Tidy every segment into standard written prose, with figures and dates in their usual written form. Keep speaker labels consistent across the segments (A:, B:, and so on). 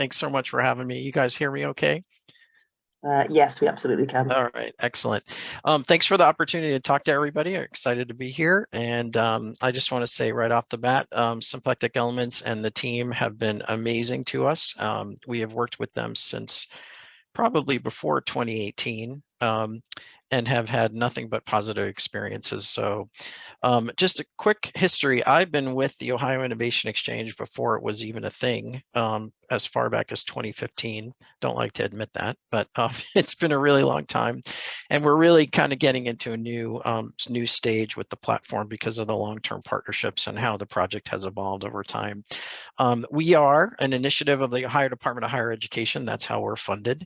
A: Thanks so much for having me. You guys hear me okay?
B: Yes, we absolutely can.
A: All right, excellent. Thanks for the opportunity to talk to everybody. I'm excited to be here. And I just want to say right off the bat, Symplectic Elements and the team have been amazing to us. We have worked with them since probably before 2018 and have had nothing but positive experiences. So just a quick history. I've been with the Ohio Innovation Exchange before it was even a thing, as far back as 2015. Don't like to admit that, but it's been a really long time. And we're really kind of getting into a new stage with the platform because of the long-term partnerships and how the project has evolved over time. We are an initiative of the Ohio Department of Higher Education. That's how we're funded.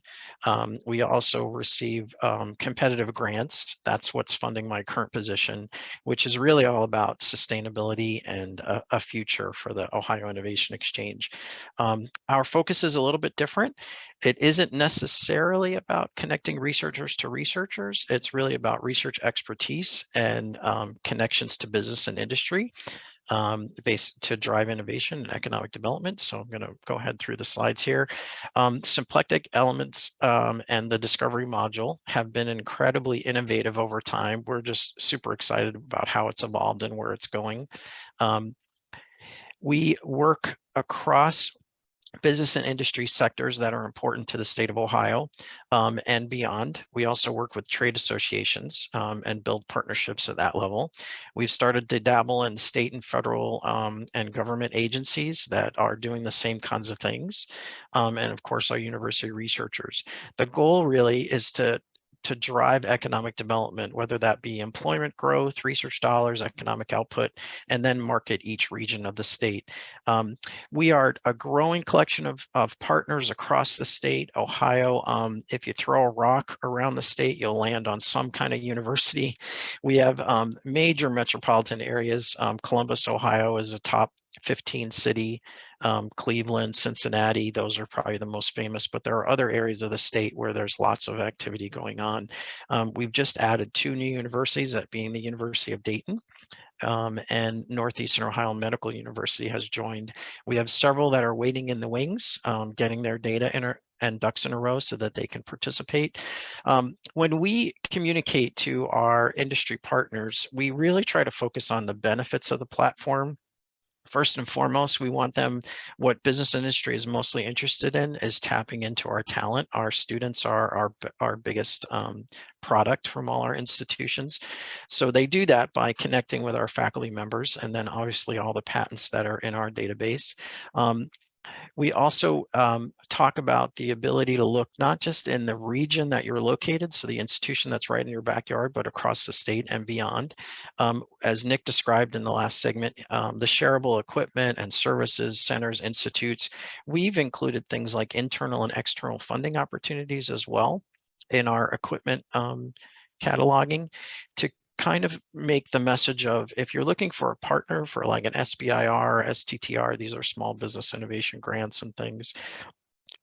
A: We also receive competitive grants. That's what's funding my current position, which is really all about sustainability and a future for the Ohio Innovation Exchange. Our focus is a little bit different. It isn't necessarily about connecting researchers to researchers. It's really about research expertise and connections to business and industry based to drive innovation and economic development. So I'm going to go ahead through the slides here. Symplectic Elements and the Discovery module have been incredibly innovative over time. We're just super excited about how it's evolved and where it's going. We work across business and industry sectors that are important to the state of Ohio and beyond. We also work with trade associations and build partnerships at that level. We've started to dabble in state and federal and government agencies that are doing the same kinds of things. And of course, our university researchers. The goal really is to drive economic development, whether that be employment growth, research dollars, economic output, and then market each region of the state. We are a growing collection of partners across the state. Ohio, if you throw a rock around the state, you'll land on some kind of university. We have major metropolitan areas. Columbus, Ohio is a top 15 city. Cleveland, Cincinnati, those are probably the most famous, but there are other areas of the state where there's lots of activity going on. We've just added 2 new universities, that being the University of Dayton and Northeastern Ohio Medical University has joined. We have several that are waiting in the wings, getting their data and ducks in a row so that they can participate. When we communicate to our industry partners, we really try to focus on the benefits of the platform. First and foremost, we want them, what business industry is mostly interested in is tapping into our talent. Our students are our biggest product from all our institutions. So they do that by connecting with our faculty members and then obviously all the patents that are in our database. We also talk about the ability to look not just in the region that you're located, so the institution that's right in your backyard, but across the state and beyond. As Nick described in the last segment, the shareable equipment and services, centers, institutes, we've included things like internal and external funding opportunities as well in our equipment cataloging to kind of make the message of, if you're looking for a partner for like an SBIR, STTR, these are small business innovation grants and things,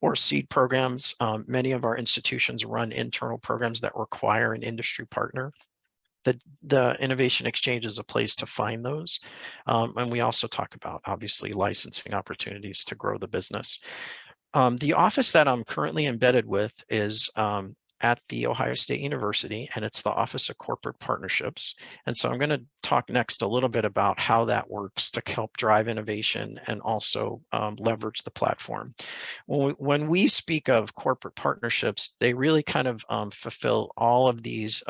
A: or seed programs. Many of our institutions run internal programs that require an industry partner. The Innovation Exchange is a place to find those. And we also talk about, obviously, licensing opportunities to grow the business. The office that I'm currently embedded with is at the Ohio State University, and it's the Office of Corporate Partnerships. And so I'm going to talk next a little bit about how that works to help drive innovation and also leverage the platform. When we speak of corporate partnerships, they really kind of fulfill all of these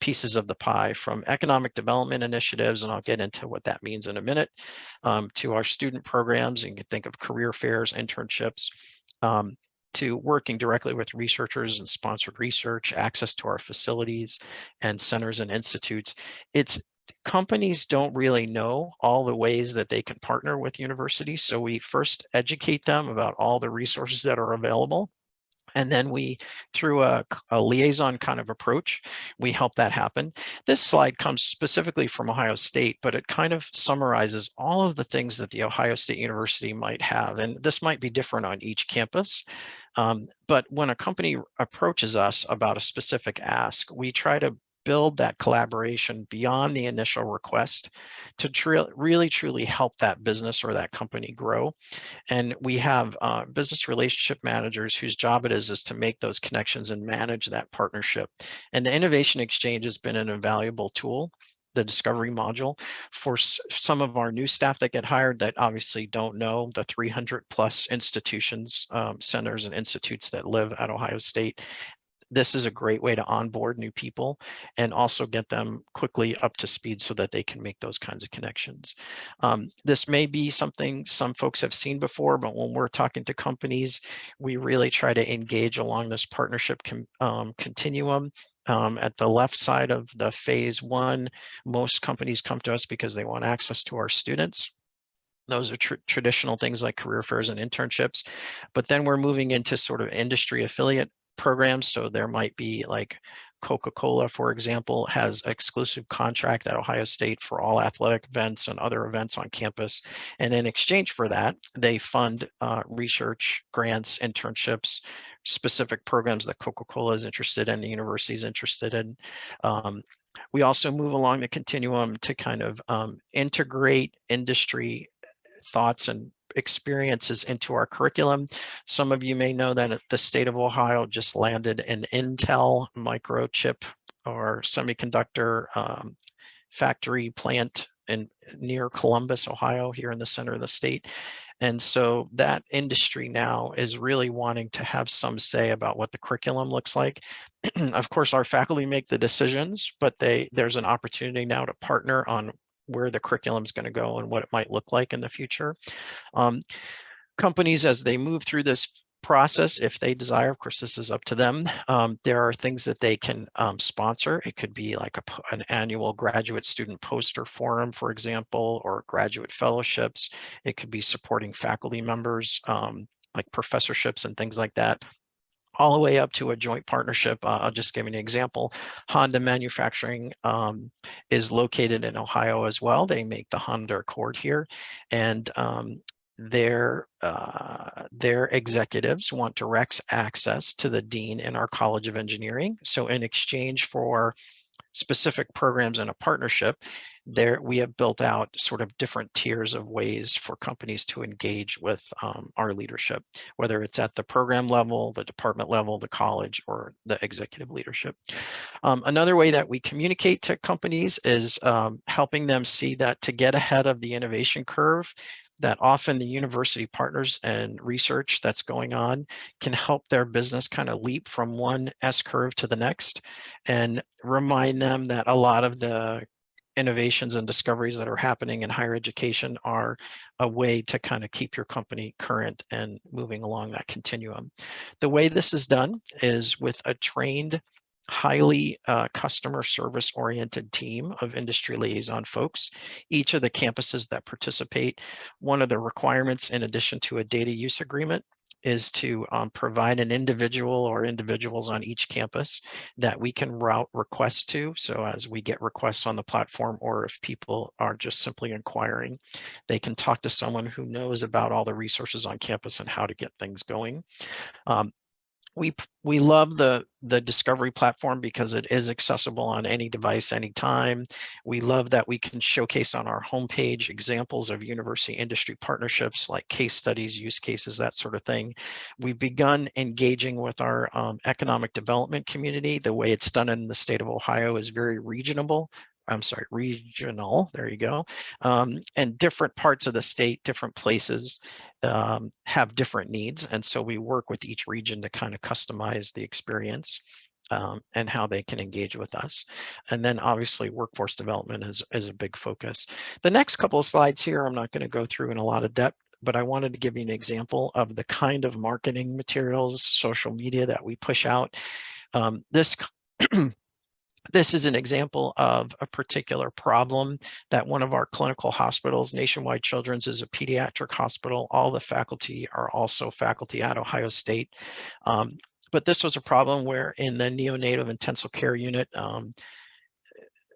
A: pieces of the pie, from economic development initiatives, and I'll get into what that means in a minute, to our student programs. You can think of career fairs, internships, to working directly with researchers and sponsored research, access to our facilities and centers and institutes. Companies don't really know all the ways that they can partner with universities. So we first educate them about all the resources that are available. And then we, through a liaison kind of approach, we help that happen. This slide comes specifically from Ohio State, but it kind of summarizes all of the things that the Ohio State University might have. And this might be different on each campus. But when a company approaches us about a specific ask, we try to build that collaboration beyond the initial request to really truly help that business or that company grow. And we have business relationship managers whose job it is to make those connections and manage that partnership. And the Innovation Exchange has been an invaluable tool, the discovery module, for some of our new staff that get hired that obviously don't know the 300 plus institutions, centers and institutes that live at Ohio State. This is a great way to onboard new people and also get them quickly up to speed so that they can make those kinds of connections. This may be something some folks have seen before, but when we're talking to companies, we really try to engage along this partnership continuum. At the left side of the phase one, most companies come to us because they want access to our students. Those are traditional things like career fairs and internships. But then we're moving into sort of industry affiliate programs. So there might be like Coca-Cola, for example, has exclusive contract at Ohio State for all athletic events and other events on campus. And in exchange for that, they fund research, grants, internships, specific programs that Coca-Cola is interested in, the university is interested in. We also move along the continuum to kind of integrate industry thoughts and experiences into our curriculum. Some of you may know that the state of Ohio just landed an Intel microchip or semiconductor factory plant near Columbus, Ohio, here in the center of the state. And so that industry now is really wanting to have some say about what the curriculum looks like. Of course, our faculty make the decisions, but there's an opportunity now to partner on where the curriculum is going to go and what it might look like in the future. Companies, as they move through this process, if they desire, of course, this is up to them, there are things that they can sponsor. It could be like an annual graduate student poster forum, for example, or graduate fellowships. It could be supporting faculty members, like professorships and things like that, all the way up to a joint partnership. I'll just give you an example. Honda Manufacturing is located in Ohio as well. They make the Honda Accord here, and their executives want direct access to the dean in our College of Engineering. So in exchange for specific programs in a partnership, there we have built out sort of different tiers of ways for companies to engage with our leadership, whether it's at the program level, the department level, the college, or the executive leadership. Another way that we communicate to companies is helping them see that to get ahead of the innovation curve, that often the university partners and research that's going on can help their business kind of leap from one S-curve to the next, and remind them that a lot of the innovations and discoveries that are happening in higher education are a way to kind of keep your company current and moving along that continuum. The way this is done is with a trained, highly customer service oriented team of industry liaison folks. Each of the campuses that participate, one of the requirements in addition to a data use agreement is to provide an individual or individuals on each campus that we can route requests to. So as we get requests on the platform, or if people are just simply inquiring, they can talk to someone who knows about all the resources on campus and how to get things going. We love the discovery platform because it is accessible on any device, anytime. We love that we can showcase on our homepage examples of university industry partnerships like case studies, use cases, that sort of thing. We've begun engaging with our economic development community. The way it's done in the state of Ohio is very regional. There you go. And different parts of the state, different places have different needs. And so we work with each region to kind of customize the experience and how they can engage with us. And then obviously workforce development is a big focus. The next couple of slides here, I'm not going to go through in a lot of depth, but I wanted to give you an example of the kind of marketing materials, social media that we push out. This is an example of a particular problem that one of our clinical hospitals, Nationwide Children's, is a pediatric hospital. All the faculty are also faculty at Ohio State. But this was a problem where in the neonatal intensive care unit,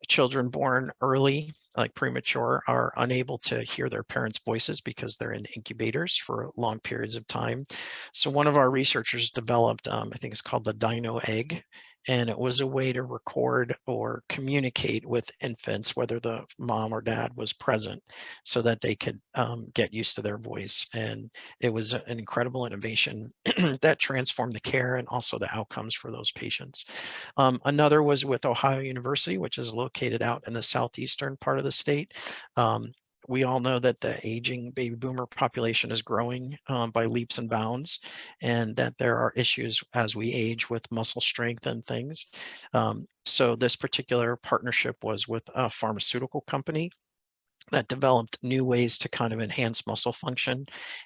A: children born early, like premature, are unable to hear their parents' voices because they're in incubators for long periods of time. So one of our researchers developed, I think it's called the Dino Egg. and it was a way to record or communicate with infants, whether the mom or dad was present, so that they could get used to their voice. And it was an incredible innovation that transformed the care and also the outcomes for those patients. Another was with Ohio University, which is located out in the southeastern part of the state. We all know that the aging baby boomer population is growing by leaps and bounds, and that there are issues as we age with muscle strength and things. So this particular partnership was with a pharmaceutical company that developed new ways to kind of enhance muscle function.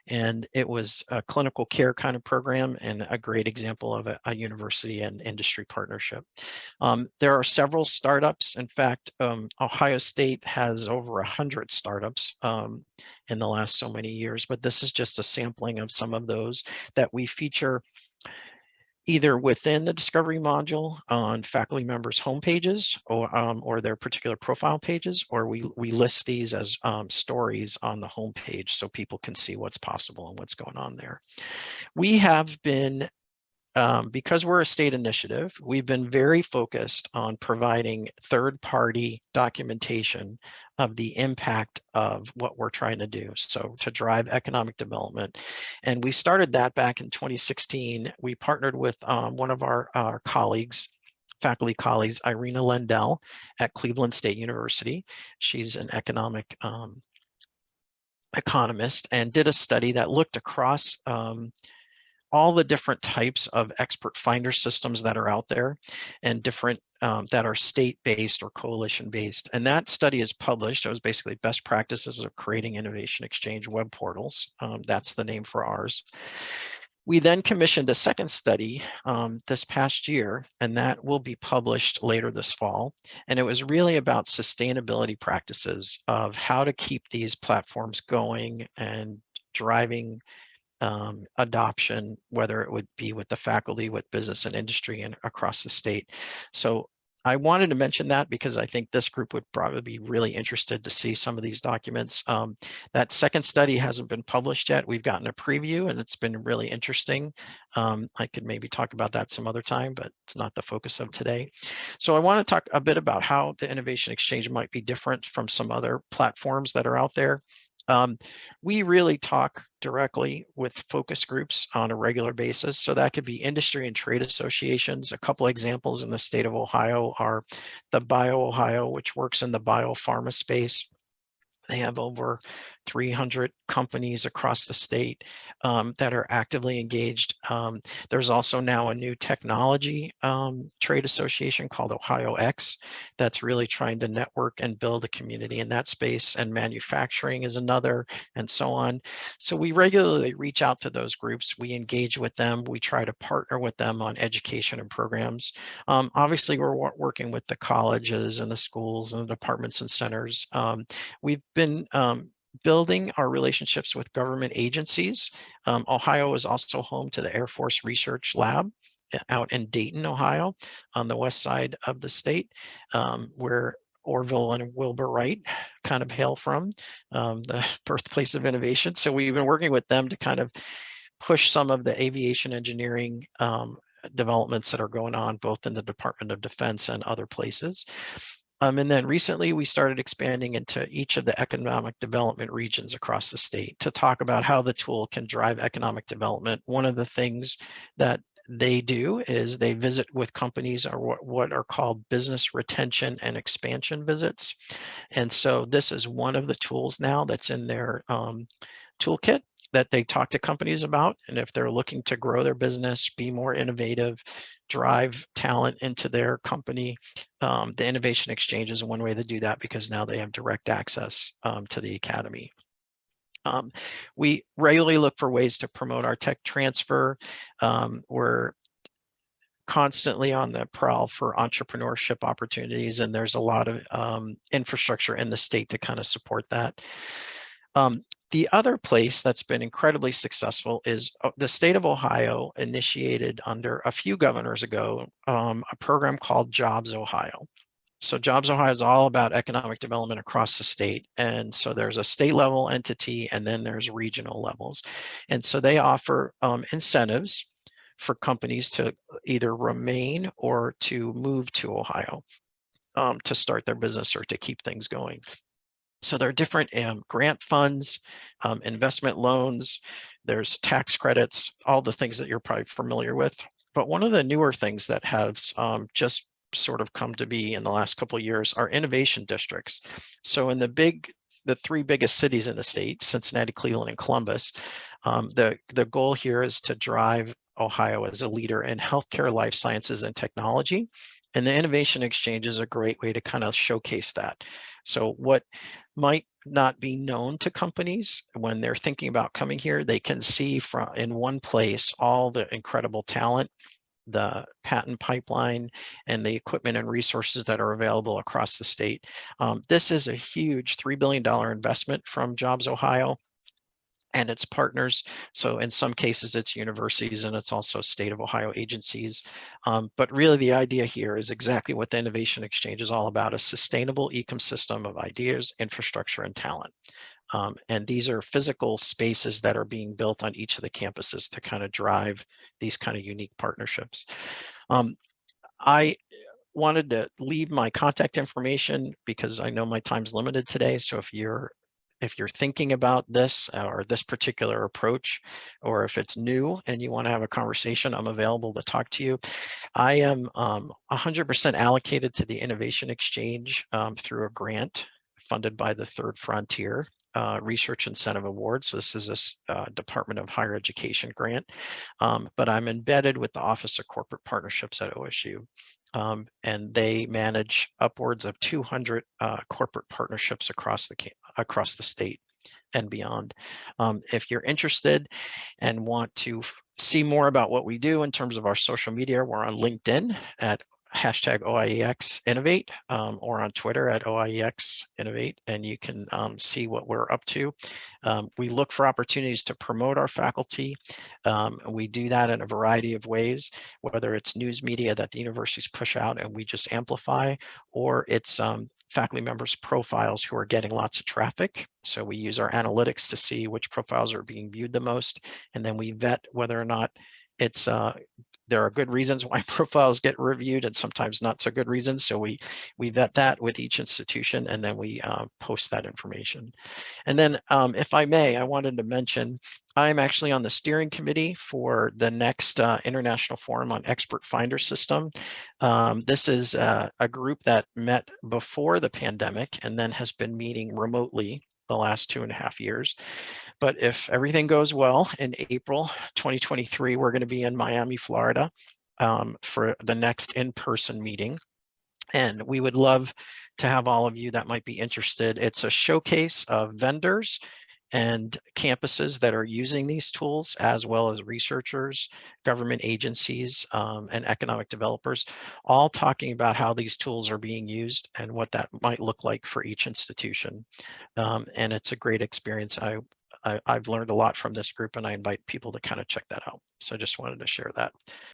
A: And it was a clinical care kind of program and a great example of a university and industry partnership. There are several startups. In fact, Ohio State has over 100 startups in the last so many years, but this is just a sampling of some of those that we feature either within the discovery module on faculty members' homepages or their particular profile pages, or we list these as stories on the homepage so people can see what's possible and what's going on there. We have been, because we're a state initiative, we've been very focused on providing third-party documentation of the impact of what we're trying to do, so to drive economic development. And we started that back in 2016. We partnered with one of our colleagues, faculty colleagues, Irina Lendell at Cleveland State University. She's an economic economist, and did a study that looked across all the different types of expert finder systems that are out there, and different that are state-based or coalition-based. And that study is published. It was basically best practices of creating innovation exchange web portals. That's the name for ours. We then commissioned a second study this past year, and that will be published later this fall. And it was really about sustainability practices of how to keep these platforms going and driving adoption, whether it would be with the faculty, with business and industry, and across the state. So I wanted to mention that because I think this group would probably be really interested to see some of these documents. That second study hasn't been published yet. We've gotten a preview and it's been really interesting. I could maybe talk about that some other time, but it's not the focus of today. So I want to talk a bit about how the Innovation Exchange might be different from some other platforms that are out there. We really talk directly with focus groups on a regular basis. So that could be industry and trade associations. A couple examples in the state of Ohio are the BioOhio, which works in the biopharma space. They have over 300 companies across the state that are actively engaged. There's also now a new technology trade association called OIEx that's really trying to network and build a community in that space, and manufacturing is another, and so on. So we regularly reach out to those groups. We engage with them. We try to partner with them on education and programs. Obviously, we're working with the colleges and the schools and the departments and centers. We've been building our relationships with government agencies. Ohio is also home to the Air Force Research Lab out in Dayton, Ohio, on the west side of the state, where Orville and Wilbur Wright kind of hail from, the birthplace of innovation. So we've been working with them to kind of push some of the aviation engineering developments that are going on both in the Department of Defense and other places. And then recently we started expanding into each of the economic development regions across the state to talk about how the tool can drive economic development. One of the things that they do is they visit with companies, or what are called business retention and expansion visits. And so this is one of the tools now that's in their toolkit that they talk to companies about. And if they're looking to grow their business, be more innovative, drive talent into their company, the Innovation Exchange is one way to do that, because now they have direct access to the academy. We regularly look for ways to promote our tech transfer. We're constantly on the prowl for entrepreneurship opportunities, and there's a lot of infrastructure in the state to kind of support that. The other place that's been incredibly successful is the state of Ohio initiated under a few governors ago a program called Jobs Ohio. So Jobs Ohio is all about economic development across the state. And so there's a state level entity, and then there's regional levels. And so they offer incentives for companies to either remain or to move to Ohio to start their business or to keep things going. So there are different grant funds, investment loans, there's tax credits, all the things that you're probably familiar with. But one of the newer things that has just sort of come to be in the last couple of years are innovation districts. So in the three biggest cities in the state, Cincinnati, Cleveland, and Columbus, the goal here is to drive Ohio as a leader in healthcare, life sciences, and technology. And the Innovation Exchange is a great way to kind of showcase that. So what might not be known to companies when they're thinking about coming here, they can see from in one place all the incredible talent, the patent pipeline, and the equipment and resources that are available across the state. This is a huge $3 billion investment from Jobs Ohio and its partners. So in some cases, it's universities and it's also state of Ohio agencies. But really the idea here is exactly what the Innovation Exchange is all about, a sustainable ecosystem of ideas, infrastructure, and talent. And these are physical spaces that are being built on each of the campuses to kind of drive these kind of unique partnerships. I wanted to leave my contact information because I know my time's limited today. So if you're thinking about this or this particular approach, or if it's new and you want to have a conversation, I'm available to talk to you. I am 100% allocated to the Innovation Exchange through a grant funded by the Third Frontier Research Incentive Award. So this is a Department of Higher Education grant, but I'm embedded with the Office of Corporate Partnerships at OSU. And they manage upwards of 200 corporate partnerships across the state and beyond. If you're interested and want to see more about what we do in terms of our social media, we're on LinkedIn at #OIEx Innovate or on Twitter at OIEx Innovate, and you can see what we're up to. We look for opportunities to promote our faculty. We do that in a variety of ways, whether it's news media that the universities push out and we just amplify, or it's faculty members' profiles who are getting lots of traffic. So we use our analytics to see which profiles are being viewed the most, and then we vet whether or not it's there are good reasons why profiles get reviewed and sometimes not so good reasons. So we vet that with each institution, and then we post that information. And then if I may, I wanted to mention, I'm actually on the steering committee for the next International Forum on Expert Finder System. This is a group that met before the pandemic and then has been meeting remotely the last 2.5 years. But if everything goes well, in April 2023, we're going to be in Miami, Florida for the next in-person meeting. And we would love to have all of you that might be interested. It's a showcase of vendors and campuses that are using these tools, as well as researchers, government agencies, and economic developers, all talking about how these tools are being used and what that might look like for each institution. And it's a great experience. I've learned a lot from this group, and I invite people to kind of check that out. So I just wanted to share that.